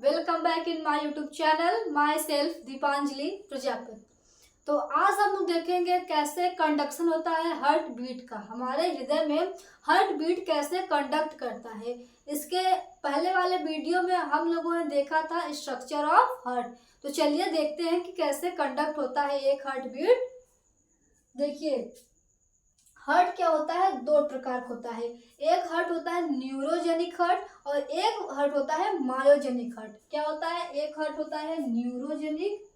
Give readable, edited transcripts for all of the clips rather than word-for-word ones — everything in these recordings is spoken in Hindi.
Welcome back in my YouTube channel my self Deepanjali Prajapati. तो आज हम लोग देखेंगे कैसे कंडक्शन होता है हार्ट बीट का। हमारे हृदय में हार्ट बीट कैसे कंडक्ट करता है। इसके पहले वाले वीडियो में हम लोगों ने देखा था स्ट्रक्चर ऑफ हार्ट। तो चलिए देखते हैं कि कैसे कंडक्ट होता है एक हार्ट बीट। देखिए हार्ट क्या होता है, दो प्रकार का होता है। एक हार्ट होता है न्यूरोजेनिक हार्ट और एक हार्ट होता है मायोजेनिक हार्ट। क्या होता है, एक हार्ट होता है न्यूरोजेनिक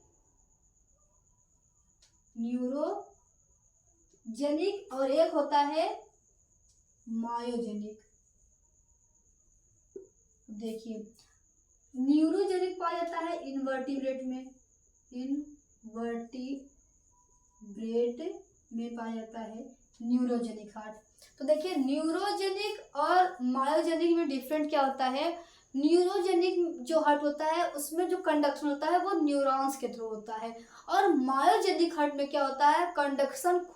और एक होता है मायोजेनिक। देखिए न्यूरोजेनिक पाया जाता है इनवर्टिब्रेट में पाया जाता है न्यूरोजेनिक हार्ट। तो देखिए न्यूरोजेनिक और मायोजेनिक में डिफरेंट क्या होता है। न्यूरोजेनिक जो हार्ट होता है उसमें जो कंडक्शन होता है वो न्यूरॉन्स के थ्रू होता है, और मायोजेनिक हार्ट में क्या होता है, कंडक्शन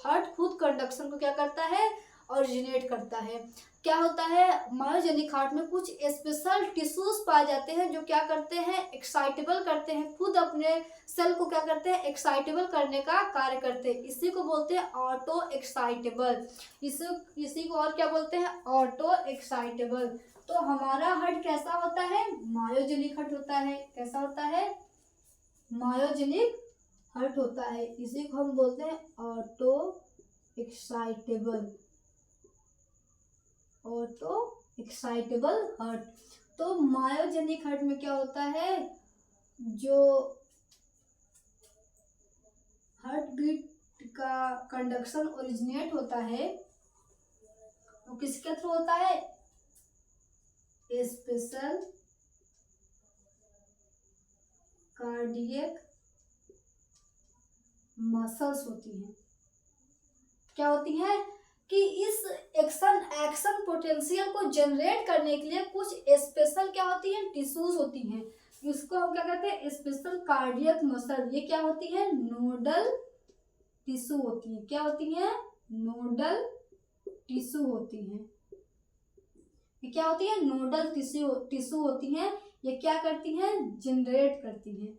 हार्ट खुद कंडक्शन को क्या करता है, ओरिजिनेट करता है। क्या होता है, मायोजेनिक हार्ट में कुछ स्पेशल टिश्यूज पाए जाते हैं जो क्या करते हैं, एक्साइटेबल करते हैं, खुद अपने सेल को क्या करते हैं, एक्साइटेबल करने का कार्य करते हैं। इसी को बोलते हैं ऑटो एक्साइटेबल। इसी को और क्या बोलते हैं, ऑटो एक्साइटेबल। तो हमारा हार्ट कैसा होता है, मायोजेनिक हार्ट होता है। कैसा होता है, मायोजेनिक हार्ट होता है। इसी को हम बोलते हैं ऑटो एक्साइटेबल हार्ट। तो मायोजेनिक हार्ट में क्या होता है, जो हार्ट बीट का कंडक्शन ओरिजिनेट होता है वो किसके थ्रू होता है, स्पेशल कार्डियक मसल्स होती हैं। क्या होती हैं कि इस एक्शन पोटेंशियल को जनरेट करने के लिए कुछ स्पेशल क्या होती है, टिश्यूज होती हैं। इसको हम क्या कहते हैं, स्पेशल कार्डियक मसल। ये क्या होती है, नोडल टिश्यू होती है। क्या होती है, नोडल टिश्यू होती है। ये क्या होती है, नोडल टिश्यू होती है। ये क्या करती हैं, जनरेट करती हैं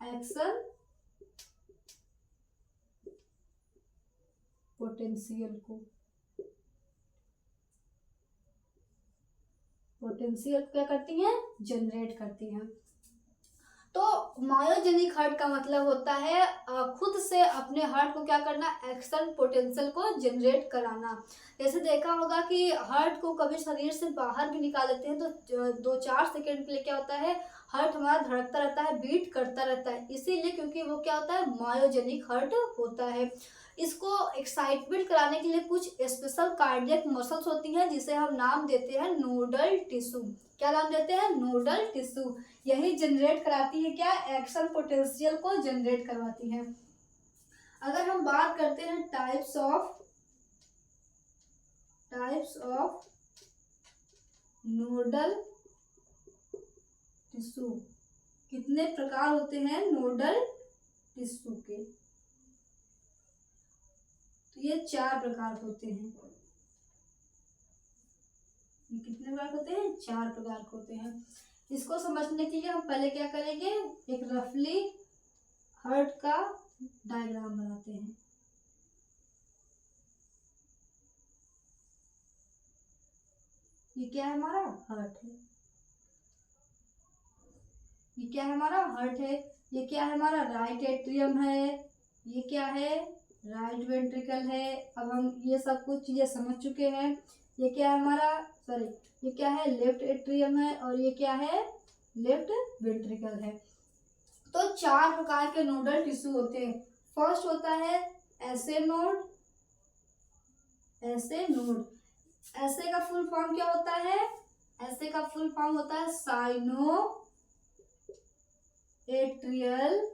एक्शन पोटेंशियल क्या करती हैं, जनरेट करती हैं। तो मायोजेनिक हार्ट का मतलब होता है खुद से अपने हार्ट को क्या करना, एक्शन पोटेंशियल को जनरेट कराना। जैसे देखा होगा कि हार्ट को कभी शरीर से बाहर भी निकाल देते हैं तो 2-4 सेकेंड के लिए क्या होता है, हार्ट हमारा धड़कता रहता है, बीट करता रहता है। इसीलिए क्योंकि वो क्या होता है, मायोजेनिक हार्ट होता है। इसको एक्साइटमेंट कराने के लिए कुछ स्पेशल कार्डियक मसल्स होती हैं जिसे हम नाम देते हैं नोडल टिश्यू। क्या नाम देते हैं, नोडल टिश्यू। यही जनरेट कराती है क्या, एक्शन पोटेंशियल को जनरेट करवाती है। अगर हम बात करते हैं टाइप्स ऑफ नोडल टिश्यू, कितने प्रकार होते हैं नोडल टिश्यू के, तो ये 4 प्रकार होते हैं। ये कितने प्रकार होते हैं, 4 प्रकार होते हैं। इसको समझने के लिए हम पहले क्या करेंगे, एक रफली हार्ट का डायग्राम बनाते हैं। ये क्या है, हमारा हार्ट है। ये क्या है, हमारा हार्ट है। ये क्या है, हमारा राइट एट्रियम है। ये क्या है, राइट वेंट्रिकल है। अब हम ये सब कुछ चीजें समझ चुके हैं। ये क्या है हमारा, ये क्या है, लेफ्ट एट्रियम है, और ये क्या है, लेफ्ट वेंट्रिकल है। तो 4 प्रकार के नोडल टिश्यू होते हैं। फर्स्ट होता है ऐसे नोड। ऐसे का फुल फॉर्म क्या होता है, ऐसे का फुल फॉर्म होता है साइनो एट्रियल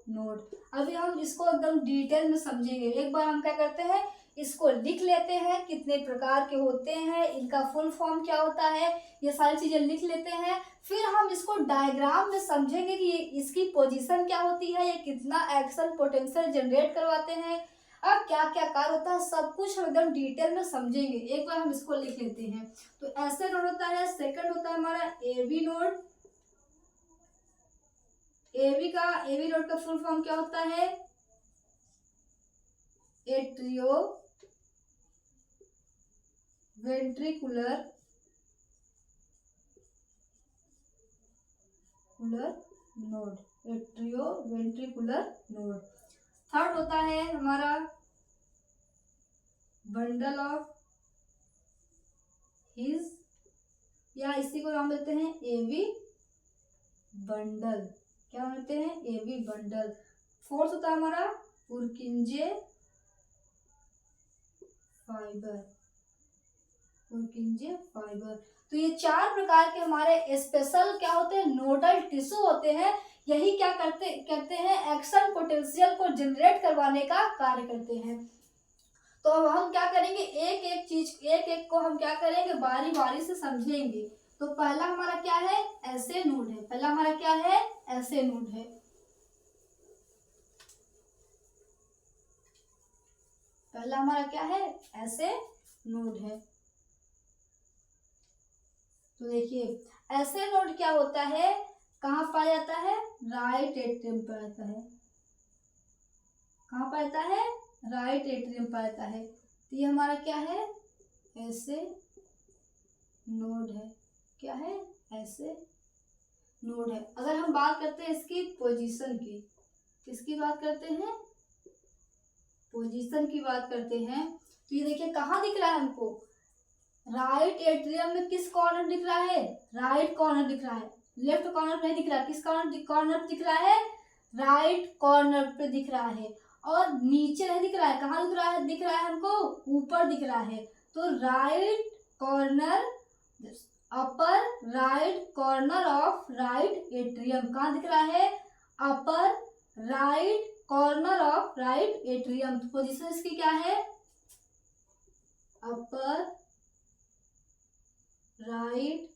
नोड। अभी हम इसको एकदम डिटेल में समझेंगे। एक बार हम क्या करते हैं, इसको लिख लेते हैं, कितने प्रकार के होते हैं, इनका फुल फॉर्म क्या होता है, ये सारी चीजें लिख लेते हैं। फिर हम इसको डायग्राम में समझेंगे कि इसकी पोजीशन क्या होती है, ये कितना एक्शन पोटेंशियल जनरेट करवाते हैं, अब क्या क्या कार्य होता है, सब कुछ हम एकदम डिटेल में समझेंगे। एक बार हम इसको लिख लेते हैं। तो ऐसे नोड होता है, सेकंड होता है हमारा एबी नोड। एबी नोड का फुल फॉर्म क्या होता है, atrio ventricular node, atrio ventricular node. Third होता है हमारा बंडल ऑफ हिज, या इसी को नाम देते हैं एवी बंडल। क्या बोलते हैं, एवी बंडल। फोर्थ होता है हमारा पुरकिंजे फाइबर, पुरकिंजे फाइबर। तो ये चार प्रकार के हमारे स्पेशल क्या होते हैं, नोडल टिश्यू होते हैं। यही क्या करते हैं, एक्शन पोटेंशियल को जनरेट करवाने का कार्य करते हैं। तो अब हम क्या करेंगे, एक एक को हम क्या करेंगे, बारी बारी से समझेंगे। तो पहला हमारा क्या है, ऐसे नोड है। पहला हमारा क्या है, ऐसे नोड है। पहला हमारा क्या है, ऐसे नोड है। तो देखिए ऐसे नोड क्या होता है, कहाँ पाया जाता है, राइट एट्रियम पाया जाता है। कहाँ पाया जाता है, राइट एट्रियम पाया जाता है। तो ये हमारा क्या है, ऐसे नोड है। क्या है, ऐसे नोड है। अगर हम बात करते हैं इसकी पोजीशन की, किसकी बात करते हैं, पोजीशन की बात करते हैं। तो ये देखिए कहाँ दिख रहा है हमको, राइट एट्रियम में किस कॉर्नर दिख रहा है, राइट कॉर्नर दिख रहा है, लेफ्ट कॉर्नर नहीं दिख रहा। किस कॉर्नर दिख रहा है, राइट कॉर्नर पे दिख रहा है। और नीचे नहीं दिख रहा है, कहाँ दिख रहा है हमको, ऊपर दिख रहा है। तो right corner, upper right corner of right atrium, कहाँ दिख रहा है, upper right corner of right atrium. Position इसकी क्या है, upper right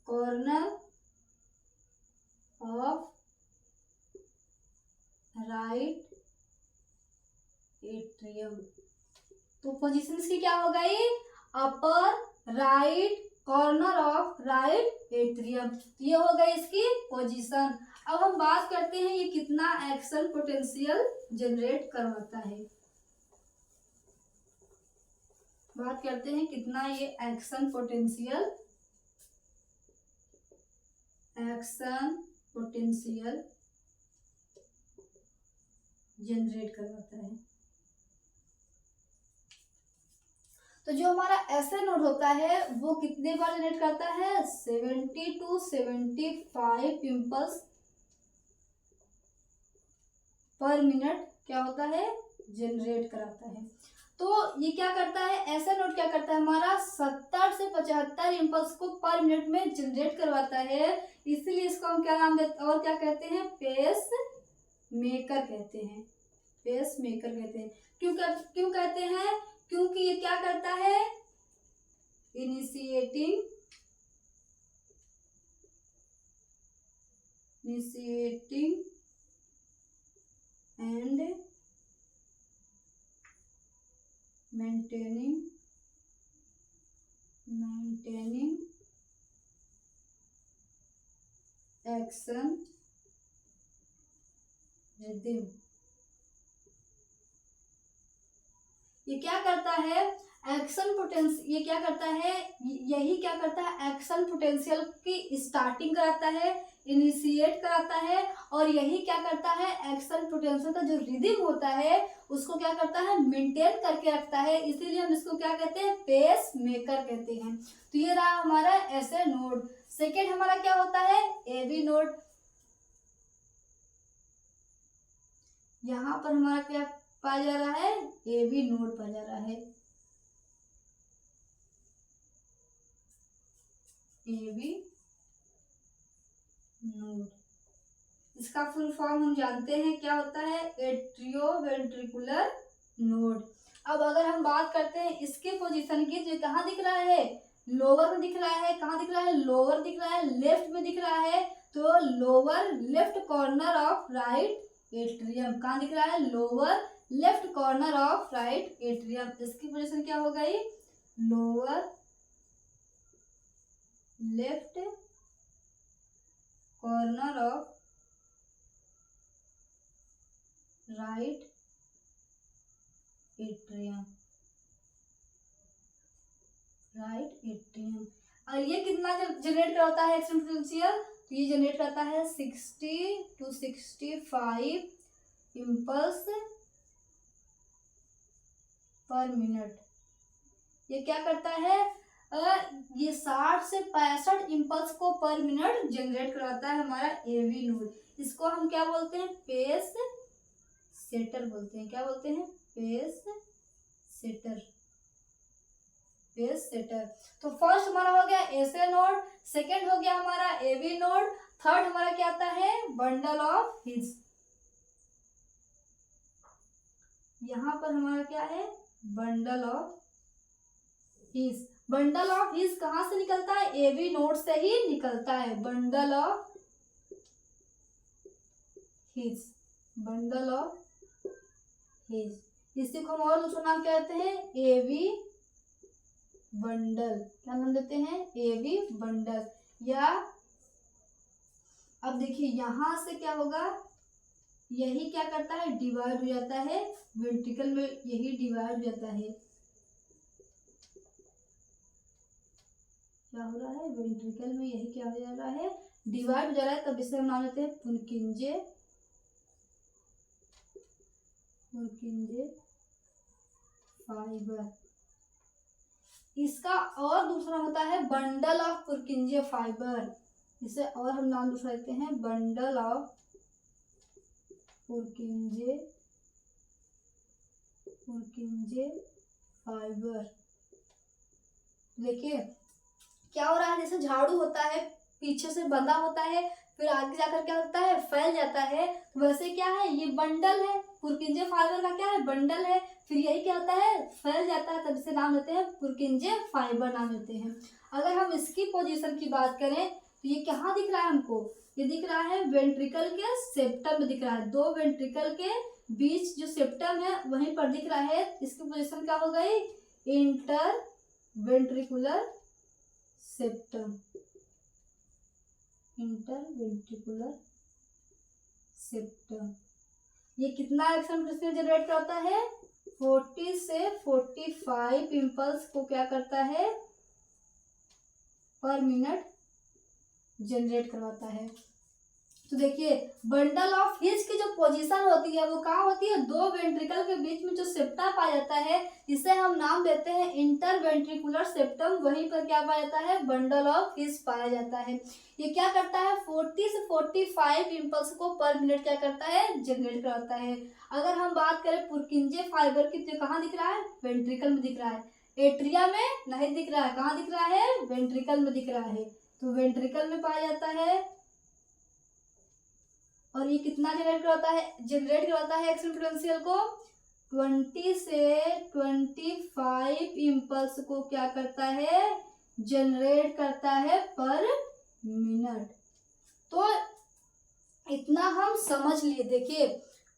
corner of right atrium. तो पोजीशन इसकी क्या हो गई, upper right corner of right atrium. ये हो गई इसकी पोजीशन। अब हम बात करते हैं ये कितना एक्शन पोटेंशियल जनरेट करवाता है। बात करते हैं कितना ये एक्शन पोटेंशियल जनरेट करवाता है। तो जो हमारा ऐसे नोड होता है वो कितने बार जनरेट करता है, 70 to 75 इम्पल्स पर मिनट क्या होता है, जनरेट कराता है। तो ये क्या करता है, ऐसा नोड क्या करता है, हमारा 70 से 75 इम्पल्स को पर मिनट में जनरेट करवाता है। इसीलिए इसको हम क्या नाम देते और क्या कहते हैं, पेस मेकर कहते हैं। पेस मेकर कहते हैं। क्यों कहते हैं, क्योंकि ये क्या करता है, initiating and maintaining action rhythm. ये क्या करता है, एक्शन पोटेंशियल, ये क्या करता है, यही क्या करता है, एक्शन पोटेंशियल की स्टार्टिंग कराता है, इनिशिएट कराता है। और यही क्या करता है, एक्शन पोटेंशियल का जो रिदम होता है उसको क्या करता है, मेंटेन करके रखता है। इसीलिए हम इसको क्या कहते हैं, पेस मेकर कहते हैं। तो ये रहा हमारा ऐसे नोड। सेकेंड हमारा क्या होता है, एबी नोड। यहाँ पर हमारा क्या पाया जा रहा है, एबी नोड पाया जा रहा है। एबी नोड, इसका फुल फॉर्म हम जानते हैं क्या होता है, एट्रियोवेंट्रिकुलर नोड। अब अगर हम बात करते हैं इसके पोजीशन की, जो कहाँ दिख रहा है, लोअर में दिख रहा है। कहाँ दिख रहा है, लोअर दिख रहा है, लेफ्ट में दिख रहा है। तो lower left corner of right atrium, कहाँ दिख रहा है, lower left corner of right atrium. इसकी पोजीशन क्या हो गई, lower left corner of right atrium, right atrium. और ये कितना जनरेट करता है एक्सटर्नल पोटेंशियल, तो ये जनरेट करता है 60 to 65 इम्पल्स पर मिनट। ये क्या करता है, ये 60 से 65 इम्पल्स को पर मिनट जनरेट कराता है हमारा एवी नोड। इसको हम क्या बोलते हैं, पेस सेटर बोलते हैं। क्या बोलते हैं, पेस सेटर, पेस सेटर। तो फर्स्ट हमारा हो गया एसए नोड, सेकंड हो गया हमारा एवी नोड, थर्ड हमारा क्या आता है, बंडल ऑफ हिज। यहाँ पर हमारा क्या है, bundle of his. Bundle of his कहाँ से निकलता है, एवी नोड से ही निकलता है, bundle of his, bundle of his. इसी को हम और दूसरा नाम कहते हैं एवी बंडल। क्या नाम देते हैं, एवी बंडल। या अब देखिए यहां से क्या होगा, यही क्या करता है, डिवाइड हो जाता है वेंट्रिकल में, यही डिवाइड हो जाता है। क्या हो रहा है, वेंट्रिकल में यही क्या हो जा रहा है, डिवाइड हो जा रहा है। तब इसे हम नाम देते हैं पुरकिंजे, पुरकिंजे फाइबर। इसका और दूसरा होता है बंडल ऑफ पुरकिंजे फाइबर। इसे और हम नाम दूसरा देते हैं बंडल ऑफ पुरकिंजे, पुरकिंजे फाइबर। देखिए क्या हो रहा है, जैसे झाड़ू होता है पीछे से बंधा होता है, फिर आगे जाकर क्या होता है, फैल जाता है। तो वैसे क्या है, ये बंडल है, पुरकिंजे फाइबर का क्या है, बंडल है। फिर यही क्या होता है, फैल जाता है, तब इसे नाम देते हैं पुरकिंजे फाइबर नाम देते हैं। अगर हम इसकी पोजीशन की बात करें तो ये कहाँ दिख रहा है हमको, ये दिख रहा है वेंट्रिकल के सेप्टम में दिख रहा है। दो वेंट्रिकल के बीच जो सेप्टम है वहीं पर दिख रहा है। इसकी पोजीशन क्या हो गई, inter ventricular septum, interventricular septum. ये कितना एक्शन प्रेशर जनरेट करता है, 40 से 45 इम्पल्स को क्या करता है, पर मिनट जनरेट करवाता है। तो देखिए बंडल ऑफ हिज की जो पोजीशन होती है वो कहाँ होती है, दो वेंट्रिकल के बीच में जो सेप्टा पाया जाता है, इसे हम नाम देते हैं इंटरवेंट्रिकुलर सेप्टम। वहीं पर क्या पाया जाता है, बंडल ऑफ हिज पाया जाता है। ये क्या करता है, 40 से 45 इम्पल्स को पर मिनट क्या करता है, जनरेट करता है। अगर हम बात करें पुरकिंजे फाइबर की, तो कहाँ दिख रहा है, वेंट्रिकल में दिख रहा है, एट्रिया में नहीं दिख रहा है। कहाँ दिख रहा है, वेंट्रिकल में दिख रहा है। तो वेंट्रिकल में पाया जाता है। और ये कितना जनरेट करता है, जनरेट करता है एक्शन पोटेंशियल को 20 से 25 इम्पल्स को क्या करता है, जनरेट करता है पर मिनट। तो इतना हम समझ लिए। देखिए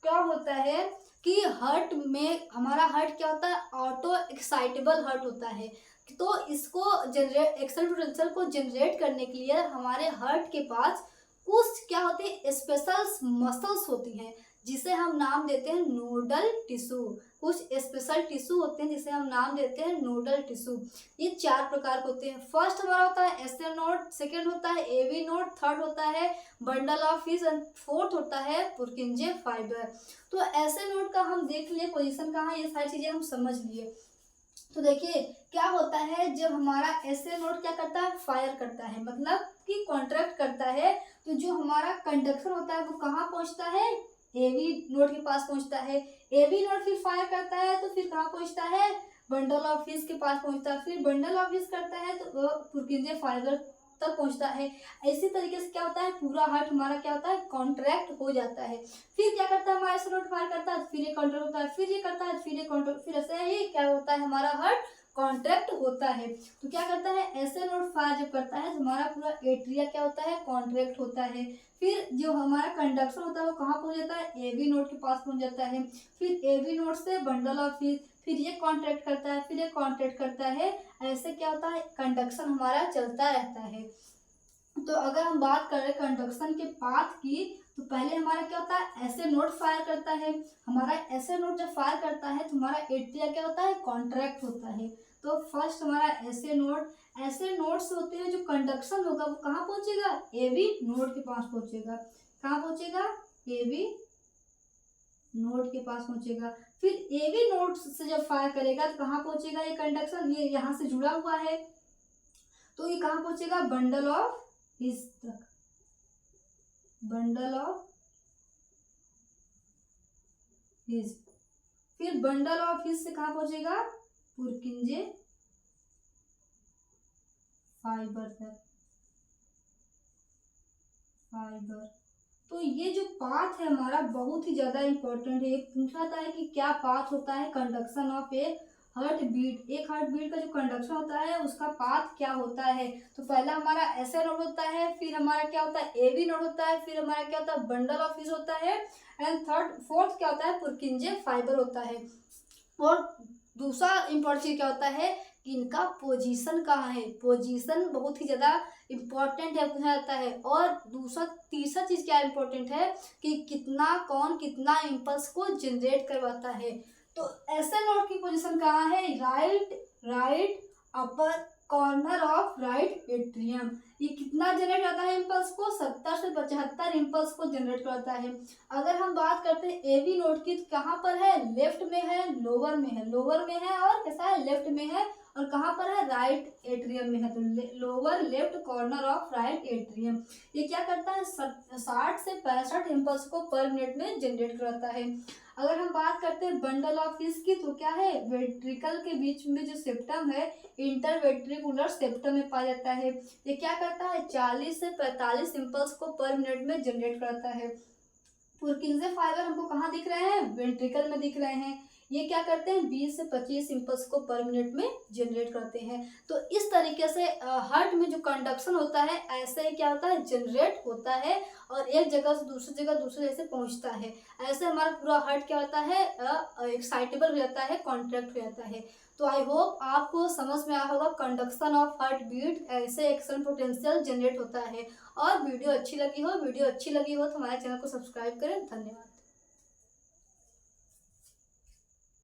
क्या होता है कि हार्ट में, हमारा हार्ट क्या होता है, ऑटो एक्साइटेबल हार्ट होता है। तो इसको जनरेट, एक्शन पोटेंशियल को जनरेट करने के लिए हमारे हार्ट के पास कुछ क्या होते हैं, स्पेशल मसल्स होती हैं, जिसे हम नाम देते हैं नोडल टिश्यू। कुछ स्पेशल टिश्यू होते हैं जिसे हम नाम देते हैं नोडल टिश्यू। ये 4 प्रकार के होते हैं। फर्स्ट हमारा होता है एसए नोड, सेकंड होता है एवी नोड, थर्ड होता है bundle of his and fourth होता है पुरकिंजे फाइबर। तो एसए नोड का हम देख लिए पोजीशन कहाँ, ये सारी चीजें हम समझ लिए। तो देखिए क्या होता है, जब हमारा एसए नोड क्या करता है, फायर करता है, मतलब कि कॉन्ट्रैक्ट करता है। तो जो हमारा कंडक्शन होता है वो कहाँ पहुंचता है, एवी नोड के पास पहुंचता है। एवी नोड फिर फायर करता है तो फिर कहाँ पहुंचता है, बंडल ऑफ हिज के पास पहुंचता है। फिर बंडल ऑफ हिज करता है तो वो पुरकिंजे फाइबर तक पहुंचता है। इसी तरीके से क्या होता है, पूरा हार्ट हमारा क्या होता है, कॉन्ट्रैक्ट हो जाता है। फिर क्या करता है, हमारा ऐसे नोट फायर करता है, फिर ये कॉन्ट्रैक्ट होता है, फिर ये करता है, फिर ये कॉन्ट्रैक्ट, फिर ऐसे ही क्या होता है, हमारा हार्ट कॉन्ट्रैक्ट होता है। तो क्या करता है, ऐसे नोट फायर जब करता है तो हमारा पूरा एट्रिया क्या होता है, कॉन्ट्रैक्ट होता है। फिर जो हमारा कंडक्शन होता है वो कहाँ पहुंच जाता है, एवी नोड के पास पहुंच जाता है। फिर एवी नोड से बंडल ऑफ व्हील, फिर ये कॉन्ट्रैक्ट करता है, फिर ये कॉन्ट्रैक्ट करता है। ऐसे क्या होता है, कंडक्शन हमारा चलता रहता है। तो अगर हम बात करें कंडक्शन के पाथ की, तो पहले हमारा क्या होता है, ऐसे नोड फायर करता है। हमारा ऐसे नोड जब फायर करता है तो हमारा एट्रिया क्या होता है, कॉन्ट्रैक्ट होता है। तो फर्स्ट हमारा ऐसे नोड, ऐसे नोड्स होते हैं जो कंडक्शन होगा वो कहाँ पहुंचेगा, एबी नोड के पास पहुंचेगा। कहाँ पहुंचेगा, एबी नोड के पास पहुंचेगा। फिर एबी नोड से जब फायर करेगा तो कहाँ पहुंचेगा, ये कंडक्शन ये यहाँ से जुड़ा हुआ है, तो ये कहाँ पहुंचेगा, बंडल ऑफ हिज तक, बंडल ऑफ हिज। फिर बंडल ऑफ हिज से कहाँ पहुंचेगा, पुरकिंजे फाइबर तक, फाइबर। तो ये जो पाथ है हमारा बहुत ही ज्यादा इंपॉर्टेंट है। ये पूछा था कि क्या पाथ होता है conduction of a heart beat, एक हार्ट बीट का जो कंडक्शन होता है उसका पाथ क्या होता है। तो पहला हमारा ऐसे नोड होता है, फिर हमारा क्या होता है, एबी नोड होता है, फिर हमारा क्या होता है, बंडल ऑफ हिज होता है, एंड फोर्थ क्या होता है, पुरकिंजे फाइबर होता है। और दूसरा इंपॉर्टेंट चीज क्या होता है कि इनका पोजीशन कहाँ है, पोजीशन बहुत ही ज़्यादा इम्पोर्टेंट है, पूछा जाता है। और दूसरा तीसरा चीज़ क्या इम्पोर्टेंट है कि कितना कौन कितना इम्पल्स को जनरेट करवाता है। तो ऐसे नोड की पोजीशन कहाँ है, right upper corner of right atrium. ये कितना जनरेट करता है इम्पल्स को, 70 से 75 इम्पल्स को जनरेट करता है। अगर हम बात करते हैं एवी नोड की, तो कहाँ पर है, लेफ्ट में है, लोअर में है, लोअर में है और कैसा है, लेफ्ट में है, और कहाँ पर है, राइट एट्रियम में है। तो lower left corner of right atrium. ये क्या करता है, 60 से 65 इम्पल्स को पर मिनट में जनरेट करता है। अगर हम बात करते हैं बंडल ऑफ हिज की, तो क्या है, वेंट्रिकल के बीच में जो सेप्टम है, इंटरवेंट्रिकुलर सेप्टम में पाया जाता है। ये क्या करता है, 40 से 45 इम्पल्स को पर मिनट में जनरेट करता है। पुरकिंजे फाइबर हमको कहाँ दिख रहे हैं, वेंट्रिकल में दिख रहे हैं। ये क्या करते हैं, 20 से 25 इम्पल्स को पर मिनट में जनरेट करते हैं। तो इस तरीके से हार्ट में जो कंडक्शन होता है ऐसे क्या होता है, जनरेट होता है और एक जगह से दूसरी जगह दूसरे जगह से पहुंचता है। ऐसे हमारा पूरा हार्ट क्या होता है, एक्साइटेबल हो जाता है, कॉन्ट्रैक्ट हो जाता है। तो आई होप आपको समझ में आया होगा कंडक्शन ऑफ हार्ट बीट, ऐसे एक्शन पोटेंशियल जनरेट होता है। और वीडियो अच्छी लगी हो तो हमारे चैनल को सब्सक्राइब करें। धन्यवाद।